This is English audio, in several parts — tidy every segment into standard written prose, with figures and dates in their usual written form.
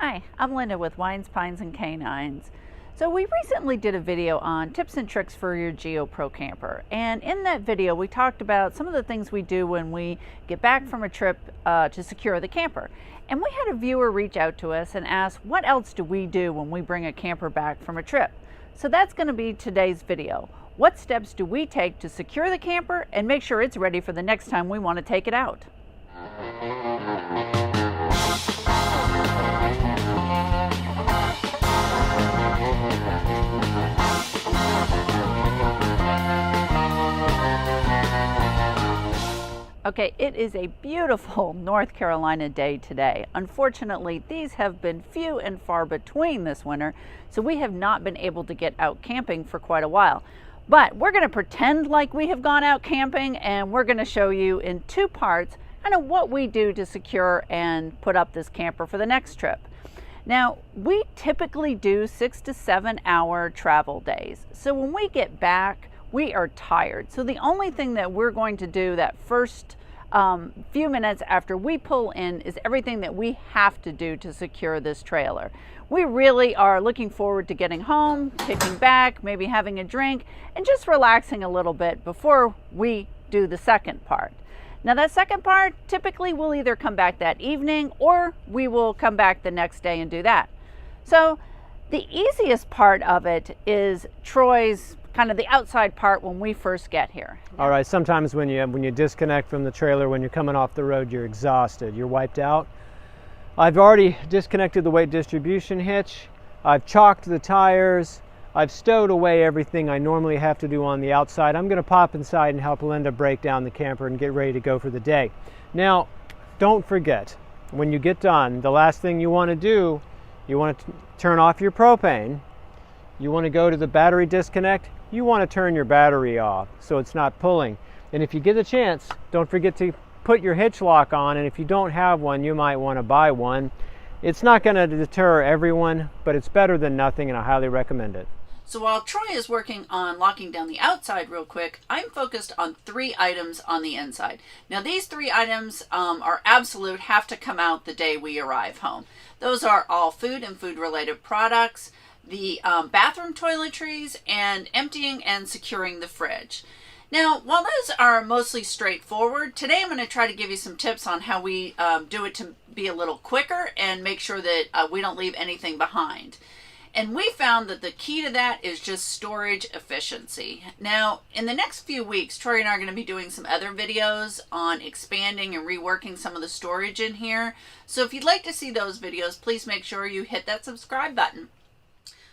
Hi, I'm Linda with Wines, Pines, and Canines. So we recently did a video on tips and tricks for your GeoPro camper. And in that video, we talked about some of the things we do when we get back from a trip to secure the camper. And we had a viewer reach out to us and ask, what else do we do when we bring a camper back from a trip? So that's going to be today's video. What steps do we take to secure the camper and make sure it's ready for the next time we want to take it out? Okay, it is a beautiful North Carolina day today. Unfortunately, these have been few and far between this winter, so we have not been able to get out camping for quite a while. But we're going to pretend like we have gone out camping, and we're going to show you in two parts kind of what we do to secure and put up this camper for the next trip. Now, we typically do 6 to 7 hour travel days. So when we get back, we are tired. So the only thing that we're going to do that first few minutes after we pull in is everything that we have to do to secure this trailer. We really are looking forward to getting home, kicking back, maybe having a drink, and just relaxing a little bit before we do the second part. Now that second part, typically we'll either come back that evening or we will come back the next day and do that. So the easiest part of it is Troy's kind of the outside part when we first get here. All right, sometimes when you disconnect from the trailer, when you're coming off the road, you're exhausted, you're wiped out. I've already disconnected the weight distribution hitch. I've chalked the tires. I've stowed away everything I normally have to do on the outside. I'm going to pop inside and help Linda break down the camper and get ready to go for the day. Now, don't forget, when you get done, the last thing you want to do, you want to turn off your propane. You want to go to the battery disconnect. You want to turn your battery off so it's not pulling. And if you get a chance, don't forget to put your hitch lock on, and if you don't have one, you might want to buy one. It's not going to deter everyone, but it's better than nothing, and I highly recommend it. So while Troy is working on locking down the outside real quick, I'm focused on 3 items on the inside. Now these 3 items are absolute, have to come out the day we arrive home. Those are all food and food related products, the bathroom toiletries, and emptying and securing the fridge. Now, while those are mostly straightforward, today I'm going to try to give you some tips on how we do it to be a little quicker and make sure that we don't leave anything behind. And we found that the key to that is just storage efficiency. Now, in the next few weeks, Troy and I are going to be doing some other videos on expanding and reworking some of the storage in here. So if you'd like to see those videos, please make sure you hit that subscribe button.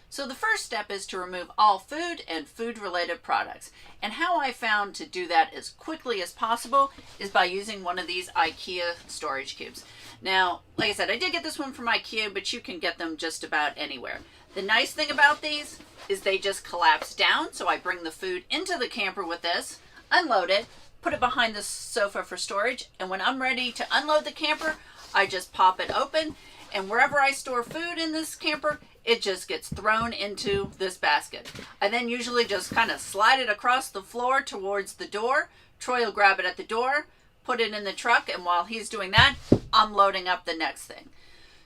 So the first step is to remove all food and food related products. And how I found to do that as quickly as possible is by using one of these IKEA storage cubes. Now, like I said, I did get this one from IKEA, but you can get them just about anywhere. The nice thing about these is they just collapse down. So I bring the food into the camper with this, unload it, put it behind the sofa for storage. And when I'm ready to unload the camper, I just pop it open. And wherever I store food in this camper, it just gets thrown into this basket. I then usually just kind of slide it across the floor towards the door. Troy will grab it at the door, put it in the truck, and while he's doing that, I'm loading up the next thing.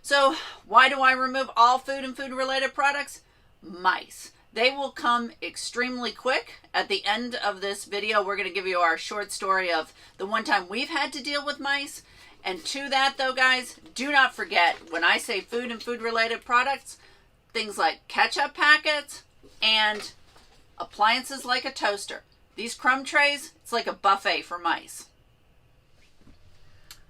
So why do I remove all food and food related products? Mice. They will come extremely quick. At the end of this video, we're going to give you our short story of the one time we've had to deal with mice. And to that though, guys, do not forget, when I say food and food related products, things like ketchup packets and appliances like a toaster. These crumb trays, it's like a buffet for mice.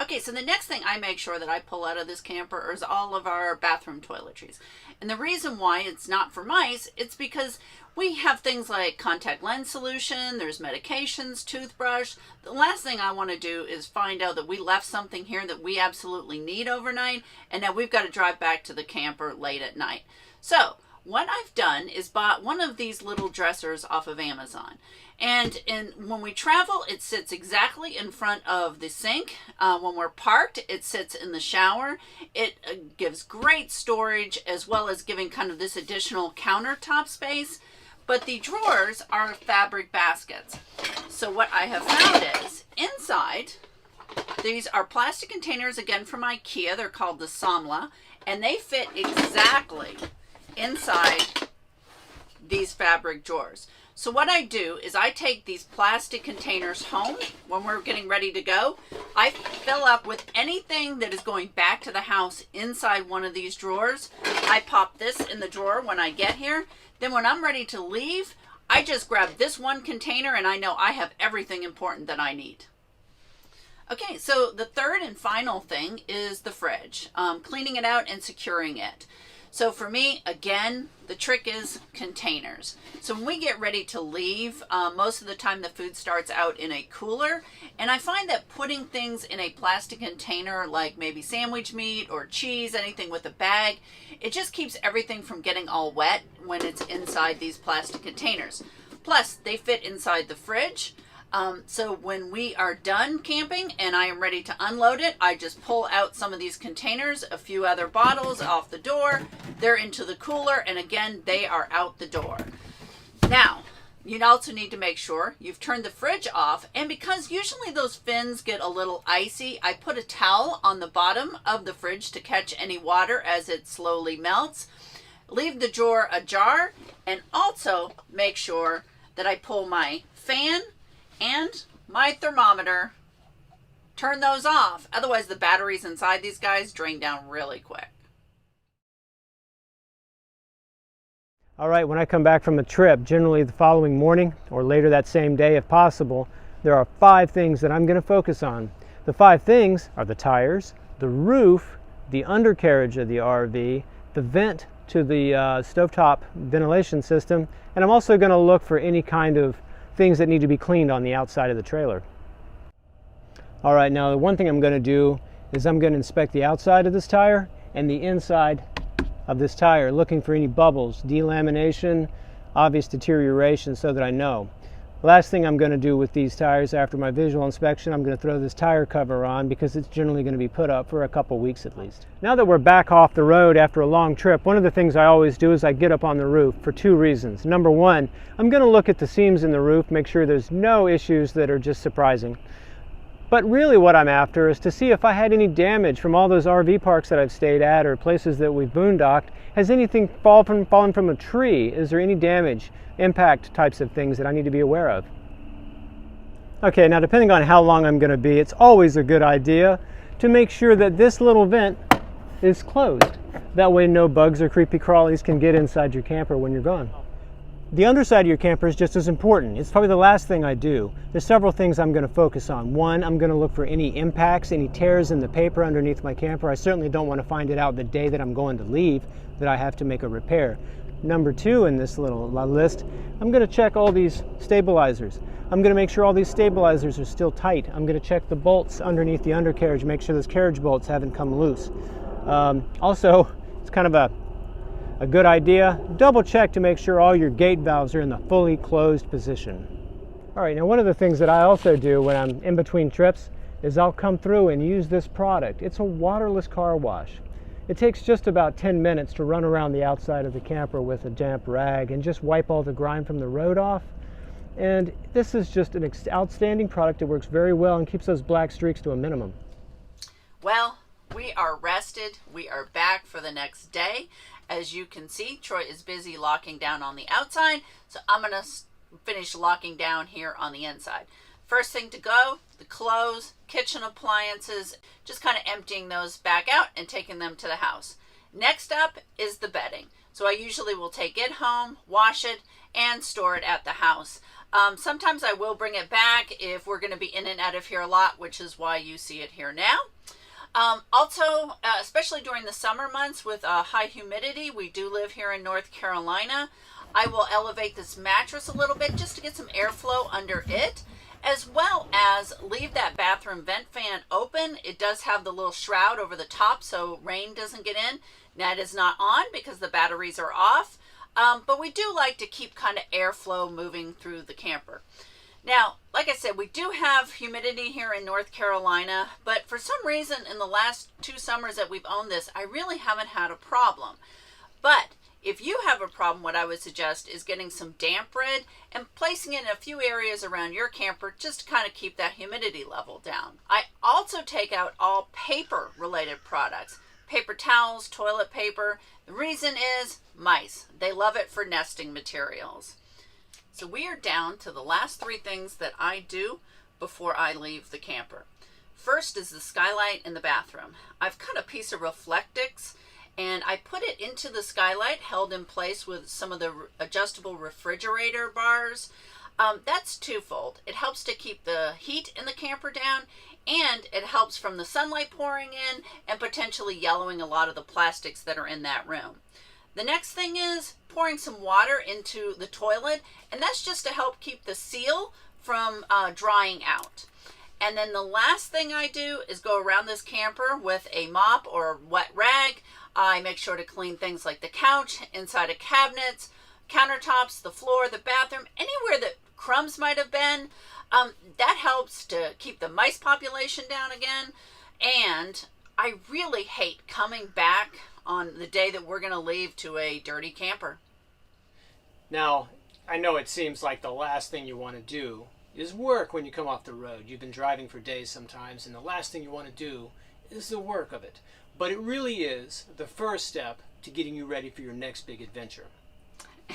Okay, so the next thing I make sure that I pull out of this camper is all of our bathroom toiletries. And the reason why it's not for mice, it's because we have things like contact lens solution, there's medications, toothbrush. The last thing I want to do is find out that we left something here that we absolutely need overnight, and now we've got to drive back to the camper late at night. So what I've done is bought one of these little dressers off of Amazon. And when we travel, it sits exactly in front of the sink. When we're parked, it sits in the shower. It gives great storage as well as giving kind of this additional countertop space. But the drawers are fabric baskets. So what I have found is inside, these are plastic containers, again from IKEA. They're called the Samla. and they fit exactly inside these fabric drawers. So what I do is I take these plastic containers home when we're getting ready to go. I fill up with anything that is going back to the house inside one of these drawers. I pop this in the drawer when I get here. Then when I'm ready to leave, I just grab this one container and I know I have everything important that I need. Okay, so the third and final thing is the fridge, cleaning it out and securing it. So for me, again, the trick is containers. So when we get ready to leave, most of the time the food starts out in a cooler. And I find that putting things in a plastic container, like maybe sandwich meat or cheese, anything with a bag, it just keeps everything from getting all wet when it's inside these plastic containers. Plus, they fit inside the fridge. So when we are done camping and I am ready to unload it, I just pull out some of these containers, a few other bottles off the door. They're into the cooler, and again, they are out the door. Now, you also need to make sure you've turned the fridge off, and because usually those fins get a little icy, I put a towel on the bottom of the fridge to catch any water as it slowly melts. Leave the drawer ajar, and also make sure that I pull my fan and my thermometer, turn those off. Otherwise, the batteries inside these guys drain down really quick. All right, when I come back from a trip, generally the following morning or later that same day if possible, there are 5 things that I'm going to focus on. The 5 things are the tires, the roof, the undercarriage of the RV, the vent to the stovetop ventilation system, and I'm also going to look for any kind of things that need to be cleaned on the outside of the trailer. All right, now the one thing I'm going to do is I'm going to inspect the outside of this tire and the inside of this tire, looking for any bubbles, delamination, obvious deterioration, so that I know. Last thing I'm going to do with these tires after my visual inspection, I'm going to throw this tire cover on because it's generally going to be put up for a couple weeks at least. Now that we're back off the road after a long trip, one of the things I always do is I get up on the roof for 2 reasons. Number 1, I'm going to look at the seams in the roof, make sure there's no issues that are just surprising. But really what I'm after is to see if I had any damage from all those RV parks that I've stayed at or places that we've boondocked. Has anything fallen from a tree? Is there any damage, impact types of things that I need to be aware of? Okay, now depending on how long I'm going to be, it's always a good idea to make sure that this little vent is closed. That way no bugs or creepy crawlies can get inside your camper when you're gone. The underside of your camper is just as important. It's probably the last thing I do. There's several things I'm going to focus on. 1, I'm going to look for any impacts, any tears in the paper underneath my camper. I certainly don't want to find it out the day that I'm going to leave that I have to make a repair. Number 2 in this little list, I'm going to check all these stabilizers. I'm going to make sure all these stabilizers are still tight. I'm going to check the bolts underneath the undercarriage, make sure those carriage bolts haven't come loose. Also, it's kind of a good idea, double check to make sure all your gate valves are in the fully closed position. All right, now one of the things that I also do when I'm in between trips is I'll come through and use this product. It's a waterless car wash. It takes just about 10 minutes to run around the outside of the camper with a damp rag and just wipe all the grime from the road off. And this is just an outstanding product. It works very well and keeps those black streaks to a minimum. Well, we are rested. We are back for the next day. As you can see, Troy is busy locking down on the outside, so I'm going to finish locking down here on the inside. First thing to go, the clothes, kitchen appliances, just kind of emptying those back out and taking them to the house. Next up is the bedding. So I usually will take it home, wash it, and store it at the house. Sometimes I will bring it back if we're going to be in and out of here a lot, which is why you see it here now. Also, especially during the summer months with high humidity, we do live here in North Carolina, I will elevate this mattress a little bit just to get some airflow under it, as well as leave that bathroom vent fan open. It does have the little shroud over the top so rain doesn't get in. Now it is not on because the batteries are off, but we do like to keep kind of airflow moving through the camper. Now, like I said, we do have humidity here in North Carolina, but for some reason in the last 2 summers that we've owned this, I really haven't had a problem. But if you have a problem, what I would suggest is getting some damp rid and placing it in a few areas around your camper just to kind of keep that humidity level down. I also take out all paper related products. paper towels, toilet paper. The reason is mice. They love it for nesting materials. So we are down to the last 3 things that I do before I leave the camper. First is the skylight in the bathroom. I've cut a piece of Reflectix and I put it into the skylight, held in place with some of the adjustable refrigerator bars. That's twofold. It helps to keep the heat in the camper down, and it helps from the sunlight pouring in and potentially yellowing a lot of the plastics that are in that room. The next thing is pouring some water into the toilet, and that's just to help keep the seal from drying out. And then the last thing I do is go around this camper with a mop or a wet rag. I make sure to clean things like the couch, inside of cabinets, countertops, the floor, the bathroom, anywhere that crumbs might have been. That helps to keep the mice population down again. And I really hate coming back on the day that we're going to leave to a dirty camper. Now, I know it seems like the last thing you want to do is work when you come off the road. You've been driving for days sometimes, and the last thing you want to do is the work of it. But it really is the first step to getting you ready for your next big adventure.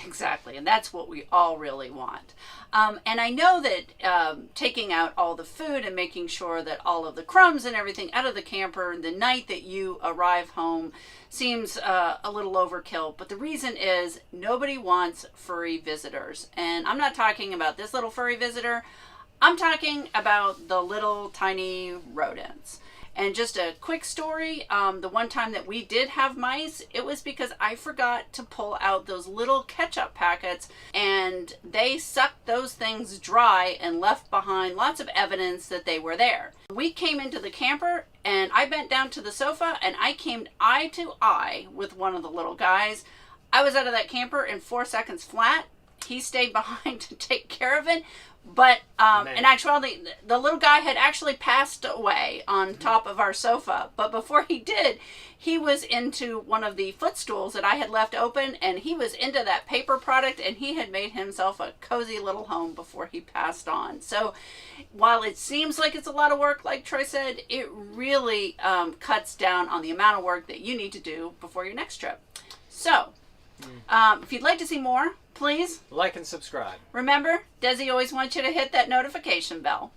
Exactly, and that's what we all really want. And I know that taking out all the food and making sure that all of the crumbs and everything out of the camper the night that you arrive home seems a little overkill, but the reason is nobody wants furry visitors. And I'm not talking about this little furry visitor, I'm talking about the little tiny rodents. And just a quick story, the one time that we did have mice, it was because I forgot to pull out those little ketchup packets, and they sucked those things dry and left behind lots of evidence that they were there. We came into the camper and I bent down to the sofa and I came eye to eye with one of the little guys. I was out of that camper in 4 seconds flat. He stayed behind to take care of it. But in actuality, the little guy had actually passed away on top of our sofa. But before he did, he was into one of the footstools that I had left open, and he was into that paper product, and he had made himself a cozy little home before he passed on. So while it seems like it's a lot of work, like Troy said, it really cuts down on the amount of work that you need to do before your next trip. So if you'd like to see more, please like and subscribe. Remember, Desi always wants you to hit that notification bell.